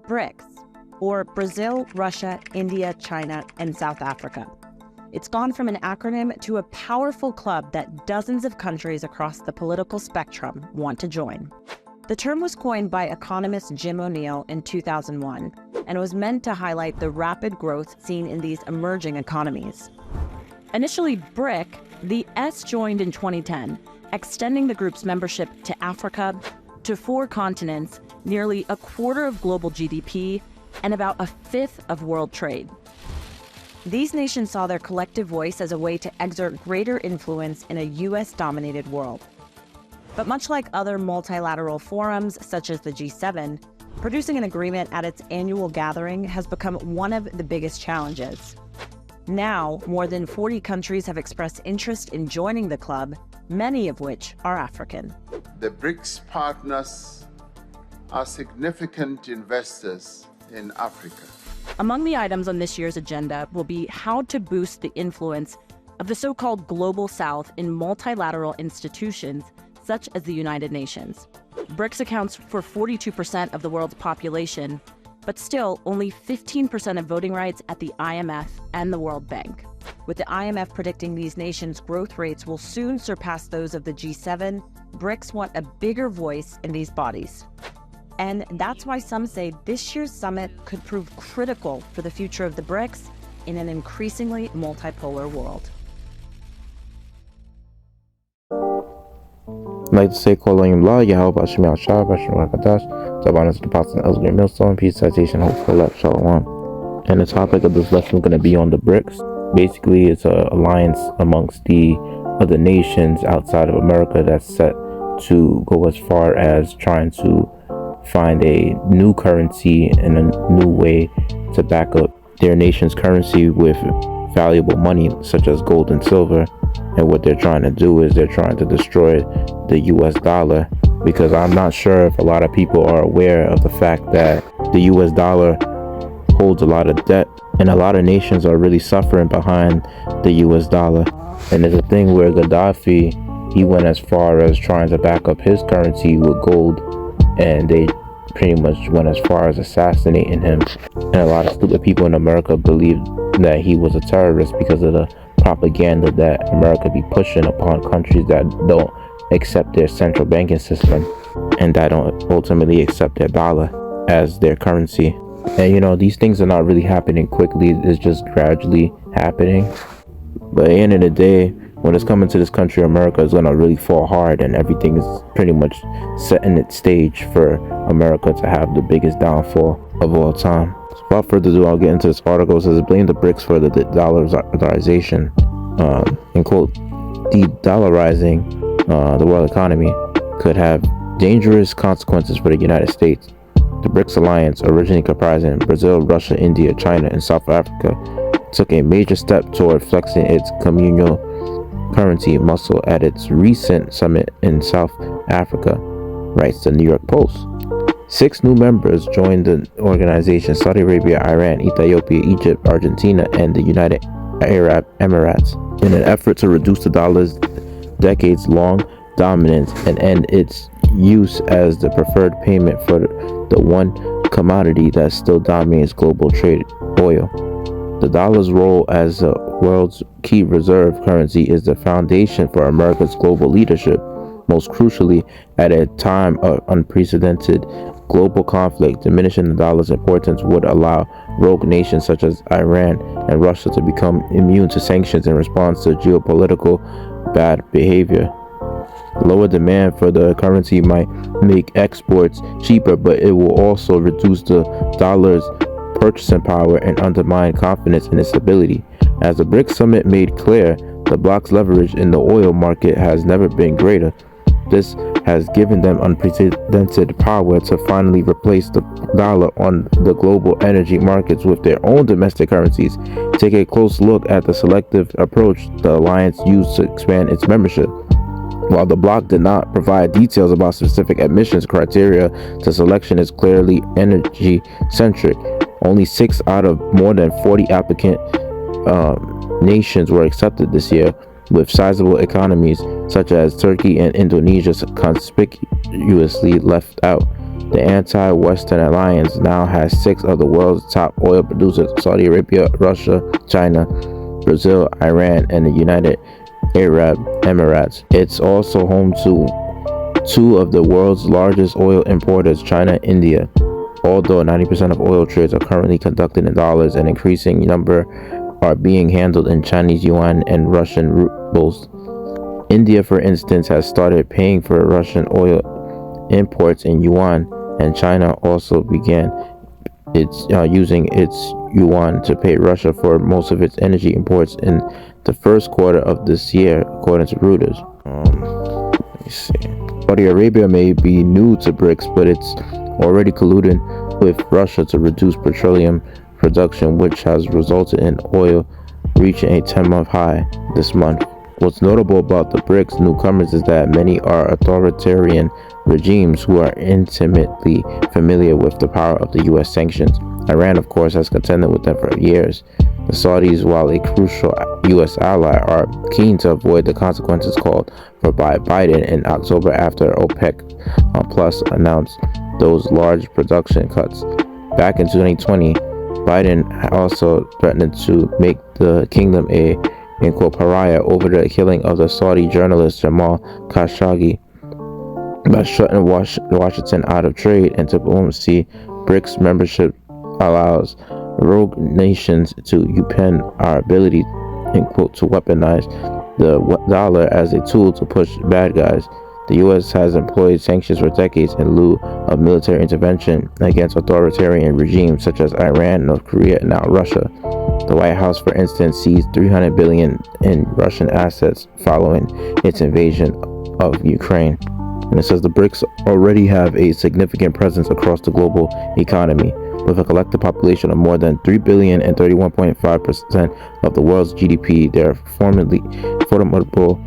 B.R.I.C.S, or Brazil, Russia, India, China, and South Africa. It's gone from an acronym to a powerful club that dozens of countries across the political spectrum want to join. The term was coined by economist Jim O'Neill in 2001 and was meant to highlight the rapid growth seen in these emerging economies. Initially B.R.I.C., the S joined in 2010, extending the group's membership to Africa, to 4 continents, nearly a quarter of global GDP, and about a fifth of world trade. These nations saw their collective voice as a way to exert greater influence in a US-dominated world. But much like other multilateral forums, such as the G7, producing an agreement at its annual gathering has become one of the biggest challenges. Now, more than 40 countries have expressed interest in joining the club, many of which are African. The B.R.I.C.S partners are significant investors in Africa. Among the items on this year's agenda will be how to boost the influence of the so-called Global South in multilateral institutions such as the United Nations. B.R.I.C.S accounts for 42% of the world's population, but still only 15% of voting rights at the IMF and the World Bank. With the IMF predicting these nations' growth rates will soon surpass those of the G7, B.R.I.C.S want a bigger voice in these bodies. And that's why some say this year's summit could prove critical for the future of the B.R.I.C.S in an increasingly multipolar world. I'd like to say, calling him law, Yahweh Hashem Yasharahla, Hashem Rakadash, Zabanas the Apostle Elzgir Millstone, peace, citation, hopeful left, Shalom. And the topic of this lesson is going to be on the B.R.I.C.S. Basically, it's an alliance amongst the other nations outside of America that's set to go as far as trying to find a new currency and a new way to back up their nation's currency with valuable money such as gold and silver. And what they're trying to do is they're trying to destroy the US dollar, because I'm not sure if a lot of people are aware of the fact that the US dollar holds a lot of debt and a lot of nations are really suffering behind the US dollar. And there's a thing where Gaddafi, he went as far as trying to back up his currency with gold, and they pretty much went as far as assassinating him. And a lot of stupid people in America believed that he was a terrorist because of the propaganda that America be pushing upon countries that don't accept their central banking system and that don't ultimately accept their dollar as their currency. And you know, these things are not really happening quickly, it's just gradually happening. But at the end of the day, when it's coming to this country, America is going to really fall hard, and everything is pretty much setting its stage for America to have the biggest downfall of all time. So without further ado, I'll get into this article. It says, blame the B.R.I.C.S for the dollarization. In quote, de-dollarizing the world economy could have dangerous consequences for the United States. The B.R.I.C.S alliance, originally comprising Brazil, Russia, India, China, and South Africa, took a major step toward flexing its communal currency muscle at its recent summit in South Africa, writes the New York Post. 6 new members joined the organization: Saudi Arabia, Iran, Ethiopia, Egypt, Argentina, and the United Arab Emirates, in an effort to reduce the dollar's decades-long dominance and end its use as the preferred payment for the one commodity that still dominates global trade: oil. The dollar's role as the world's key reserve currency is the foundation for America's global leadership. Most crucially, at a time of unprecedented global conflict, diminishing the dollar's importance would allow rogue nations such as Iran and Russia to become immune to sanctions in response to geopolitical bad behavior. Lower demand for the currency might make exports cheaper, but it will also reduce the dollar's purchasing power and undermine confidence in its stability. As the B.R.I.C.S summit made clear, the bloc's leverage in the oil market has never been greater. This has given them unprecedented power to finally replace the dollar on the global energy markets with their own domestic currencies. Take a close look at the selective approach the alliance used to expand its membership. While the bloc did not provide details about specific admissions criteria, the selection is clearly energy-centric. Only 6 out of more than 40 applicant nations were accepted this year, with sizable economies such as Turkey and Indonesia conspicuously left out. The anti-Western alliance now has 6 of the world's top oil producers: Saudi Arabia, Russia, China, Brazil, Iran, and the United Arab Emirates. It's also home to 2 of the world's largest oil importers, China and India. Although 90% of oil trades are currently conducted in dollars, an increasing number are being handled in Chinese yuan and Russian rubles. India, for instance, has started paying for Russian oil imports in yuan, and China also began using its yuan to pay Russia for most of its energy imports in the first quarter of this year, according to Reuters. Let me see. Saudi Arabia may be new to BRICS, but it's already colluding with Russia to reduce petroleum production, which has resulted in oil reaching a 10-month high this month. What's notable about the BRICS newcomers is that many are authoritarian regimes who are intimately familiar with the power of the U.S. sanctions. Iran, of course, has contended with them for years. The Saudis, while a crucial U.S. ally, are keen to avoid the consequences called for by Biden in October after OPEC Plus announced those large production cuts. Back in 2020, Biden also threatened to make the kingdom a pariah over the killing of the Saudi journalist Jamal Khashoggi. By shutting Washington out of trade and diplomacy, BRICS membership allows rogue nations to upend our ability, in quote, to weaponize the dollar as a tool to push bad guys. The U.S. has employed sanctions for decades in lieu of military intervention against authoritarian regimes such as Iran, North Korea, and now Russia. The White House, for instance, seized $300 billion in Russian assets following its invasion of Ukraine. And it says the BRICS already have a significant presence across the global economy, with a collective population of more than 3 billion and 31.5% of the world's GDP. They are formidable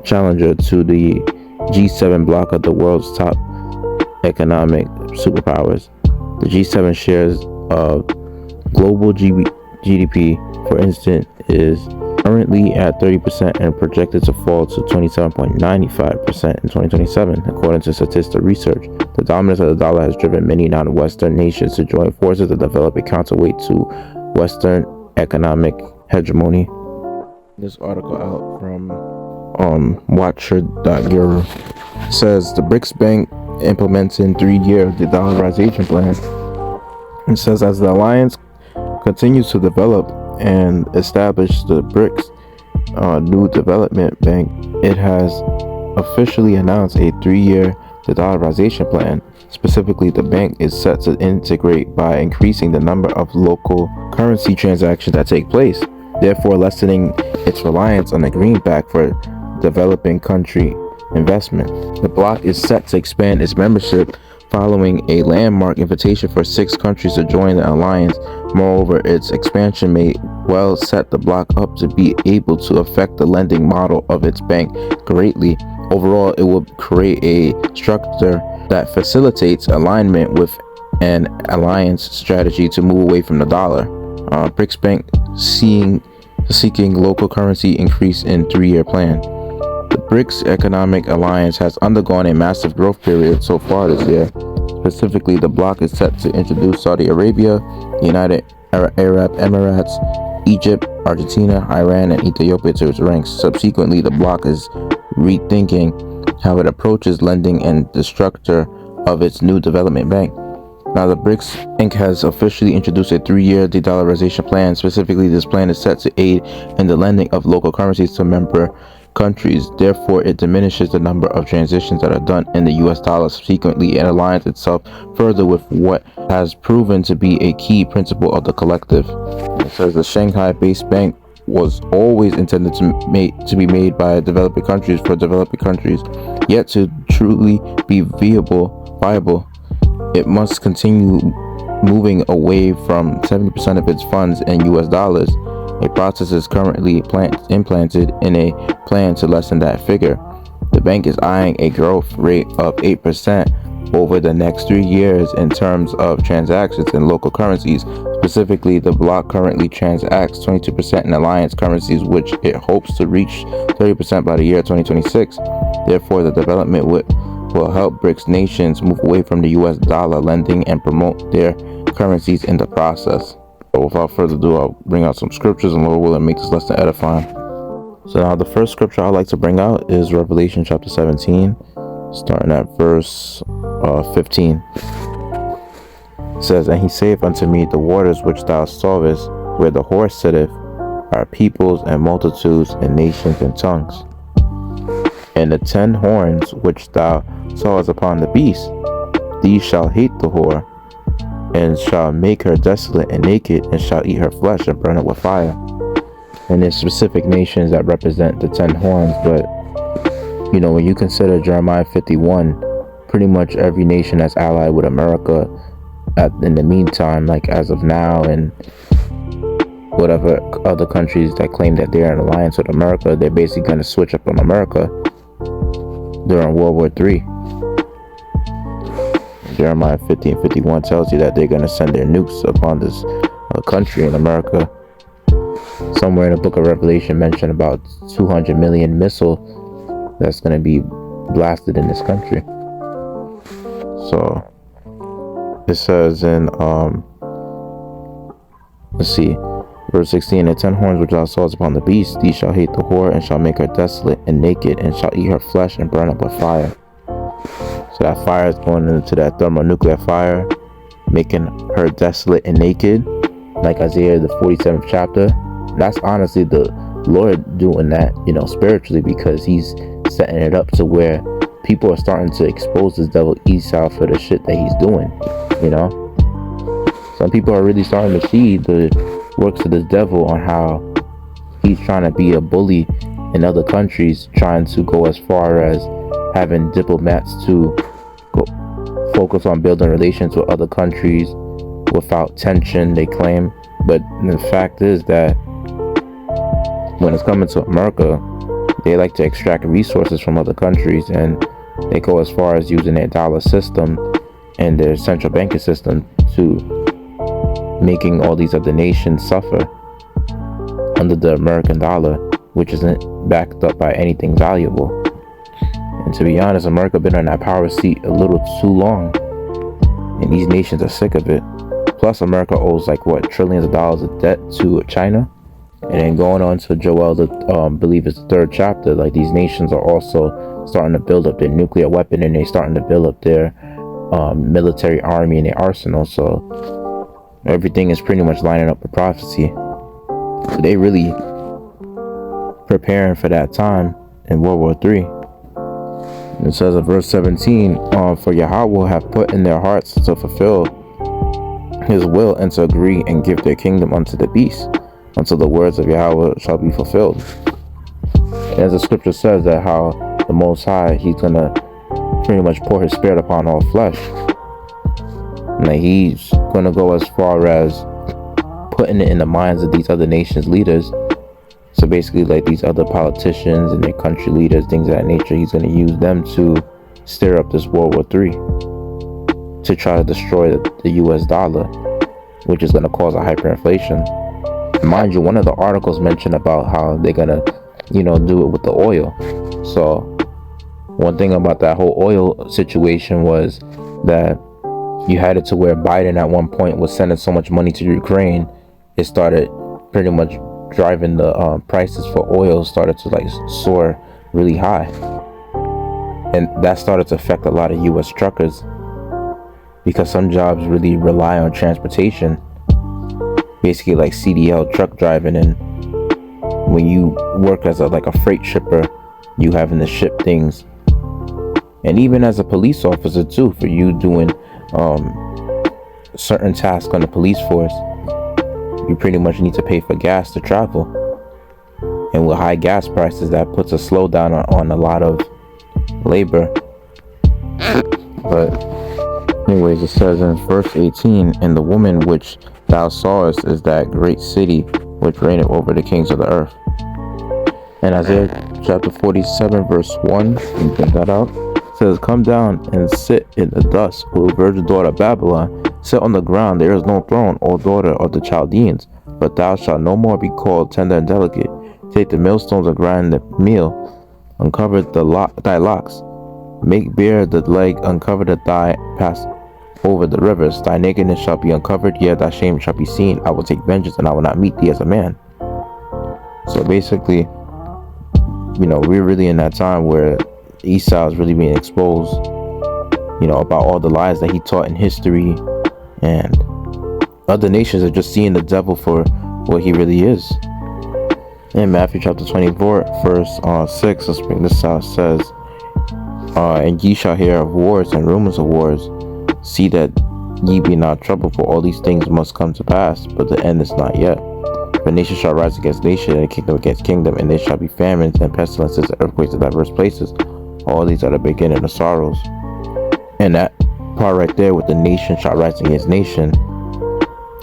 challenger to the G7 bloc of the world's top economic superpowers. The G7 shares of global GDP, for instance, is currently at 30% and projected to fall to 27.95% in 2027, according to Statista Research. The dominance of the dollar has driven many non-Western nations to join forces to develop a counterweight to Western economic hegemony. This article out from Watcher.Guru says the BRICS Bank implementing 3-year de-dollarization plan. It says as the alliance continues to develop and establish the BRICS new development bank, it has officially announced a 3-year de-dollarization plan. Specifically, the bank is set to integrate by increasing the number of local currency transactions that take place, therefore lessening its reliance on the greenback for developing country investment. The bloc is set to expand its membership following a landmark invitation for 6 countries to join the alliance. Moreover, its expansion may well set the bloc up to be able to affect the lending model of its bank greatly. Overall, it will create a structure that facilitates alignment with an alliance strategy to move away from the dollar. BRICS Bank seeking local currency increase in 3-year plan. The BRICS Economic Alliance has undergone a massive growth period so far this year. Specifically, the bloc is set to introduce Saudi Arabia, United Arab Emirates, Egypt, Argentina, Iran, and Ethiopia to its ranks. Subsequently, the bloc is rethinking how it approaches lending and the structure of its new development bank. Now, the BRICS Inc. has officially introduced a 3-year de-dollarization plan. Specifically, this plan is set to aid in the lending of local currencies to member countries. Therefore, it diminishes the number of transitions that are done in the US dollar. Subsequently, it aligns itself further with what has proven to be a key principle of the collective. It says the Shanghai-based bank was always intended to be made by developing countries for developing countries. Yet to truly be viable, it must continue moving away from 70% of its funds in US dollars. A process is currently implanted in a plan to lessen that figure. The bank is eyeing a growth rate of 8% over the next 3 years in terms of transactions in local currencies. Specifically, the bloc currently transacts 22% in alliance currencies, which it hopes to reach 30% by the year 2026. Therefore, the development will help BRICS nations move away from the US dollar lending and promote their currencies in the process. But without further ado, I'll bring out some scriptures, and Lord willing, make this lesson edifying. So now the first scripture I'd like to bring out is Revelation chapter 17, starting at verse 15. It says, "And he saith unto me, the waters which thou sawest, where the horse sitteth, are peoples and multitudes and nations and tongues. And the 10 horns which thou sawest upon the beast, these shall hate the whore, and shall make her desolate and naked, and shall eat her flesh and burn it with fire." And there's specific nations that represent the 10 horns, but when you consider Jeremiah 51, pretty much every nation that's allied with America in the meantime, like as of now, and whatever other countries that claim that they're in alliance with America, they're basically going to switch up on America during World War III. Jeremiah 50:51 tells you that they're going to send their nukes upon this country in America. Somewhere in the book of Revelation mentioned about 200 million missile that's going to be blasted in this country. So it says in verse 16, "The 10 horns which thou sawest upon the beast, these shall hate the whore, and shall make her desolate and naked, and shall eat her flesh and burn up with fire." So that fire is going into that thermonuclear fire, making her desolate and naked, like Isaiah the 47th chapter. That's honestly the Lord doing that, spiritually, because he's setting it up to where people are starting to expose this devil Esau for the shit that he's doing. Some people are really starting to see the works of this devil on how he's trying to be a bully in other countries, trying to go as far as having diplomats to go focus on building relations with other countries without tension, they claim. But the fact is that when it's coming to America, they like to extract resources from other countries, and they go as far as using their dollar system and their central banking system to making all these other nations suffer under the American dollar, which isn't backed up by anything valuable. And to be honest, America been on that power seat a little too long, and these nations are sick of it. Plus, America owes trillions of dollars of debt to China. And then going on to Joel, believe it's the 3rd chapter, these nations are also starting to build up their nuclear weapon, and they're starting to build up their military army and their arsenal. So everything is pretty much lining up with prophecy. So they really preparing for that time in World War III. It says in verse 17, "For Yahweh will have put in their hearts to fulfill his will, and to agree and give their kingdom unto the beast, until the words of Yahweh shall be fulfilled." And as the scripture says, that how the Most High, he's going to pretty much pour his spirit upon all flesh. And he's going to go as far as putting it in the minds of these other nations' leaders. So basically, these other politicians and their country leaders, things of that nature, he's going to use them to stir up this World War III to try to destroy the US dollar, which is going to cause a hyperinflation. Mind you, one of the articles mentioned about how they're going to, do it with the oil. So one thing about that whole oil situation was that you had it to where Biden at one point was sending so much money to Ukraine, it started pretty much driving the prices for oil started to soar really high. And that started to affect a lot of US truckers, because some jobs really rely on transportation, basically CDL truck driving. And when you work as a freight shipper, you having to ship things. And even as a police officer too, for you doing certain tasks on the police force, you pretty much need to pay for gas to travel. And with high gas prices, that puts a slowdown on a lot of labor. But anyways, it says in verse 18, "And the woman which thou sawest is that great city which reigneth over the kings of the earth." And Isaiah chapter 47 verse 1, you bring that out, says, "Come down and sit in the dust, O virgin daughter of Babylon. Sit on the ground, there is no throne, O daughter of the Chaldeans. But thou shalt no more be called tender and delicate. Take the millstones and grind the meal. Uncover thy locks. Make bare the leg, uncover the thigh, pass over the rivers. Thy nakedness shall be uncovered, yet thy shame shall be seen. I will take vengeance, and I will not meet thee as a man. So basically, we're really in that time where Esau is really being exposed, about all the lies that he taught in history, and other nations are just seeing the devil for what he really is. In Matthew chapter 24, verse 6, let's bring this out, says, and ye shall hear of wars and rumors of wars. See that ye be not troubled, for all these things must come to pass, but the end is not yet. For nation shall rise against nation, and kingdom against kingdom, and there shall be famines and pestilences and earthquakes in diverse places. All these are the beginning of sorrows. And that part right there with the nation shall rise against nation,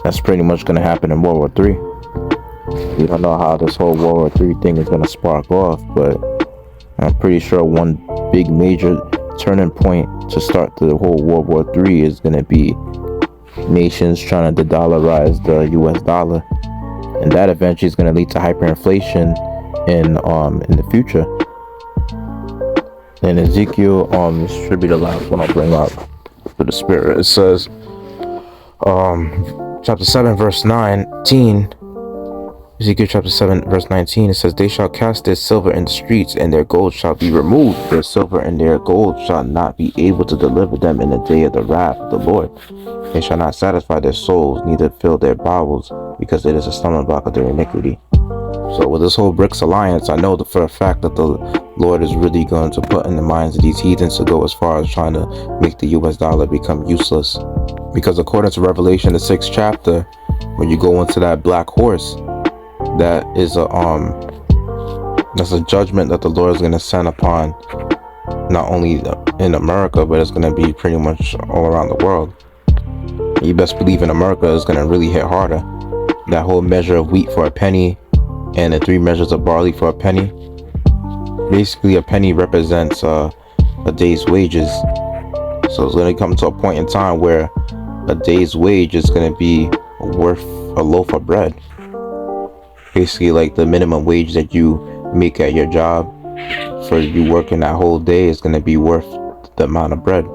that's pretty much going to happen in World War III. We don't know how this whole World War III thing is going to spark off, but I'm pretty sure one big major turning point to start the whole World War III is going to be nations trying to de-dollarize the US dollar, and that eventually is going to lead to hyperinflation in the future. In Ezekiel, this should be the last one I'll bring up for the spirit. It says, chapter 7 verse 19, Ezekiel chapter 7 verse 19, it says, they shall cast their silver in the streets, and their gold shall be removed. Their silver and their gold shall not be able to deliver them in the day of the wrath of the Lord. They shall not satisfy their souls, neither fill their bowels, because it is a stumbling block of their iniquity. So with this whole B.R.I.C.S alliance, I know for a fact that the Lord is really going to put in the minds of these heathens to go as far as trying to make the US dollar become useless. Because according to Revelation, the 6th chapter, when you go into that black horse, that is that's a judgment that the Lord is going to send upon not only in America, but it's going to be pretty much all around the world. You best believe in America is going to really hit harder. That whole measure of wheat for a penny and the 3 measures of barley for a penny. Basically, a penny represents a day's wages. So it's going to come to a point in time where a day's wage is going to be worth a loaf of bread. Basically, like the minimum wage that you make at your job for you working that whole day is going to be worth the amount of bread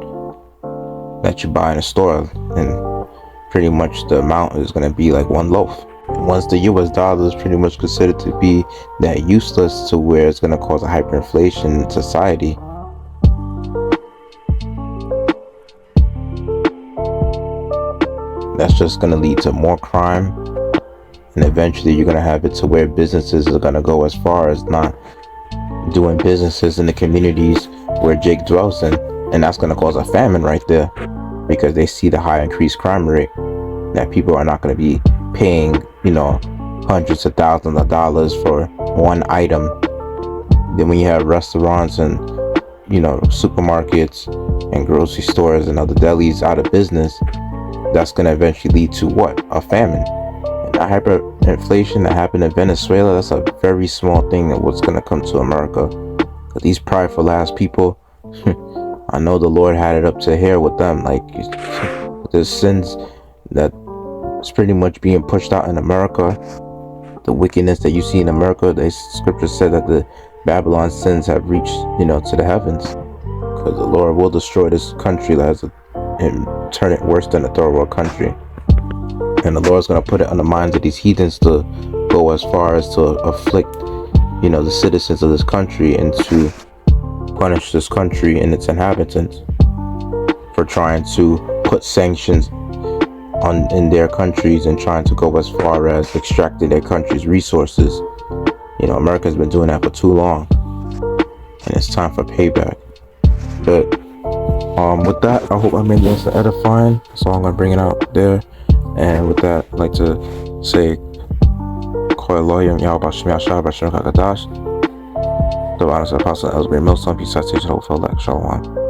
that you buy in a store, and pretty much the amount is going to be like 1 loaf. And once the US dollar is pretty much considered to be that useless to where it's going to cause a hyperinflation in society, that's just going to lead to more crime. And eventually you're going to have it to where businesses are going to go as far as not doing businesses in the communities where Jake dwells in. And that's going to cause a famine right there, because they see the high increased crime rate, that people are not going to be paying, hundreds of thousands of dollars for one item. Then when you have restaurants and, supermarkets and grocery stores and other delis out of business, that's going to eventually lead to what? A famine. The hyperinflation that happened in Venezuela, that's a very small thing of what's going to come to America. Because these prideful ass people, I know the Lord had it up to here with them. Like, the sins that is pretty much being pushed out in America, the wickedness that you see in America, the scripture said that the Babylon sins have reached, to the heavens. Because the Lord will destroy this country and turn it worse than a third world country. And the Lord's going to put it on the minds of these heathens to go as far as to afflict, the citizens of this country, and to punish this country and its inhabitants for trying to put sanctions in their countries and trying to go as far as extracting their country's resources. America's been doing that for too long, and it's time for payback. But with that, I hope I made this edifying, so I'm going to bring it out there. And with that, I'd like to say, Yasharahla, the B.R.I.C.S Apostle, B.R.I.C.S, Yasharahla, Shalom.